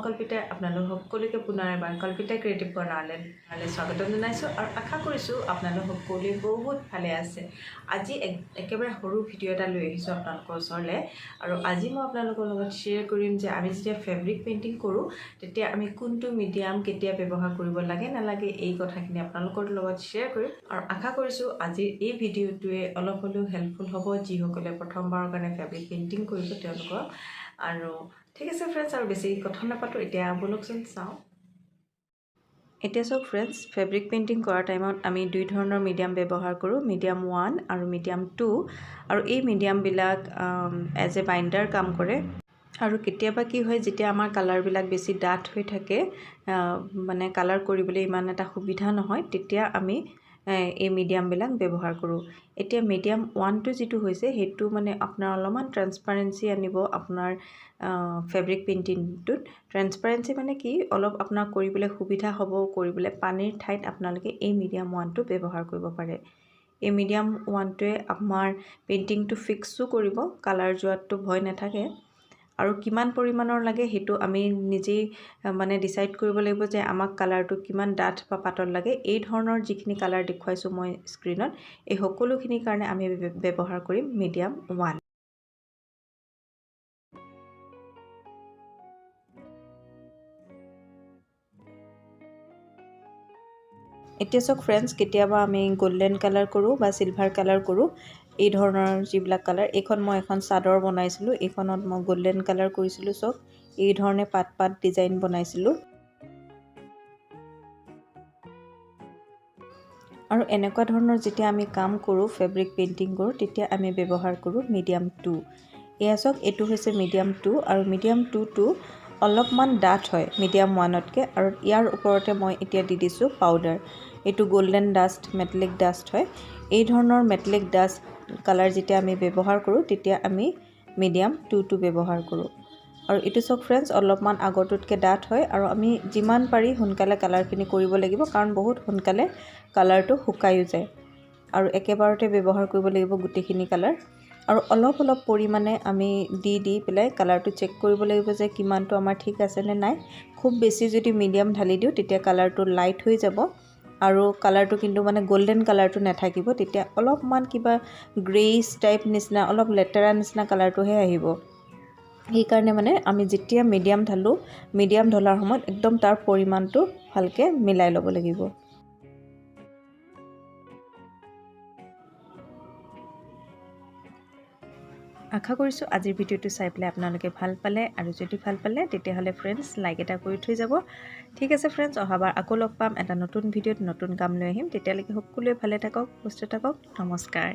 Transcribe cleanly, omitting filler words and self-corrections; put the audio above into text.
কল্পিতাই আপোনালোক সকলোকে পুনৰ এবাৰ কল্পিতা ক্ৰিয়েটিভ কৰ্ণাৰলৈ স্বাগতম জনাইছোঁ আৰু আশা কৰিছোঁ আপোনালোক সকলোৱে বহুত ভালে আছে। আজি একেবাৰে সৰু ভিডিঅ' এটা লৈ আহিছোঁ আপোনালোকৰ ওচৰলৈ আৰু আজি মই আপোনালোকৰ লগত শ্বেয়াৰ কৰিম যে আমি যেতিয়া ফেব্ৰিক পেইণ্টিং কৰোঁ তেতিয়া আমি কোনটো মিডিয়াম কেতিয়া ব্যৱহাৰ কৰিব লাগে নালাগে এই কথাখিনি আপোনালোকৰ লগত শ্বেয়াৰ কৰিম আৰু আশা কৰিছোঁ আজিৰ এই ভিডিঅ'টোৱে অলপ হ'লেও হেল্পফুল হ'ব যিসকলে প্ৰথমবাৰৰ কাৰণে ফেব্ৰিক পেইণ্টিং কৰিব তেওঁলোকক। আৰু ঠিক আছে ফ্ৰেণ্ডছ, আৰু বেছি কথা নাপাতো, এতিয়া বলকচোন চাওঁ। এতিয়া চাওক ফ্ৰেণ্ডছ, ফেব্ৰিক পেইণ্টিং কৰাৰ টাইমত আমি দুই ধৰণৰ মিডিয়াম ব্যৱহাৰ কৰোঁ, মিডিয়াম 1 আৰু মিডিয়াম 2, আৰু এই মিডিয়ামবিলাক এজ এ বাইণ্ডাৰ কাম কৰে। আৰু কেতিয়াবা কি হয়, যেতিয়া আমাৰ কালাৰবিলাক বেছি ডাঠ হৈ থাকে, মানে কালাৰ কৰিবলৈ ইমান এটা সুবিধা নহয়, তেতিয়া আমি এই মিডিয়ামবিলাক ব্যৱহাৰ কৰোঁ। এতিয়া মিডিয়াম 1টো যিটো হৈছে সেইটো মানে আপোনাৰ অলপমান ট্ৰেন্সপাৰেঞ্চি আনিব আপোনাৰ ফেব্ৰিক পেইণ্টিংটোত। ট্ৰেন্সপাৰেঞ্চি মানে কি, অলপ আপোনাৰ কৰিবলৈ সুবিধা হ'ব, কৰিবলৈ পানীৰ ঠাইত আপোনালোকে এই মিডিয়াম 1টো ব্যৱহাৰ কৰিব পাৰে। এই মিডিয়াম 1টোৱে আমাৰ পেইণ্টিংটো ফিক্সো কৰিব, কালাৰ যোৱাটো ভয় নাথাকে। আৰু কিমান পৰিমাণৰ লাগে সেইটো আমি নিজেই মানে ডিচাইড কৰিব লাগিব যে আমাক কালাৰটো কিমান ডাঠ বা পাতল লাগে। এই ধৰণৰ যিখিনি কালাৰ দেখুৱাইছোঁ মই স্ক্ৰীনত, এই সকলোখিনিৰ কাৰণে আমি ব্যৱহাৰ কৰিম মিডিয়াম 1। এতিয়া চাওক ফ্ৰেণ্ডছ, কেতিয়াবা আমি গল্ডেন কালাৰ কৰোঁ বা চিলভাৰ কালাৰ কৰোঁ। এই ধৰণৰ যিবিলাক কালাৰ, এইখন মই এখন চাদৰ বনাইছিলোঁ, এইখনত মই গল্ডেন কালাৰ কৰিছিলোঁ। চাওক এই ধৰণে পাত পাত ডিজাইন বনাইছিলোঁ। আৰু এনেকুৱা ধৰণৰ যেতিয়া আমি কাম কৰোঁ, ফেব্ৰিক পেইণ্টিং কৰোঁ, তেতিয়া আমি ব্যৱহাৰ কৰোঁ মিডিয়াম 2। এয়া চাওক, এইটো হৈছে মিডিয়াম 2 আৰু মিডিয়াম 2টো অলপমান ডাঠ হয় মিডিয়াম 1তকৈ। আৰু ইয়াৰ ওপৰতে মই এতিয়া দি দিছোঁ পাউডাৰ। এইটো গল্ডেন ডাষ্ট, মেটেলিক ডাষ্ট হয়। এই ধৰণৰ মেটেলিক ডাষ্ট কালাৰ যেতিয়া আমি ব্যৱহাৰ কৰোঁ তেতিয়া আমি মিডিয়াম 2টো ব্যৱহাৰ কৰোঁ। আৰু এইটো চাওক ফ্ৰেণ্ডছ, অলপমান আগৰটোতকৈ ডাঠ হয় আৰু আমি যিমান পাৰি সোনকালে কালাৰখিনি কৰিব লাগিব, কাৰণ বহুত সোনকালে কালাৰটো শুকায়ো যায়। আৰু একেবাৰতে ব্যৱহাৰ কৰিব লাগিব গোটেইখিনি কালাৰ। আৰু অলপ অলপ পৰিমাণে আমি দি পেলাই কালাৰটো চেক কৰিব লাগিব যে কিমানটো আমাৰ ঠিক আছে নে নাই। খুব বেছি যদি মিডিয়াম ঢালি দিওঁ তেতিয়া কালাৰটো লাইট হৈ যাব আৰু কালাৰটো কিন্তু মানে গল্ডেন কালাৰটো নাথাকিব, তেতিয়া অলপমান কিবা গ্ৰেইছ টাইপ নিচিনা, অলপ লেতেৰা নিচিনা কালাৰটোহে আহিব। সেইকাৰণে মানে আমি যেতিয়া মিডিয়াম ঢালোঁ, মিডিয়াম ঢলাৰ সময়ত একদম তাৰ পৰিমাণটো ভালকৈ মিলাই ল'ব লাগিব। আশা কৰিছোঁ আজিৰ ভিডিঅ'টো চাই পেলাই আপোনালোকে ভাল পালে, আৰু যদি ভাল পালে তেতিয়াহ'লে ফ্ৰেণ্ডছ লাইক এটা কৰি থৈ যাব। ঠিক আছে ফ্ৰেণ্ডছ, অহাবাৰ আকৌ লগ পাম এটা নতুন ভিডিঅ'ত, নতুন কাম লৈ আহিম। তেতিয়ালৈকে সকলোৱে ভালে থাকক, সুস্থ থাকক। নমস্কাৰ।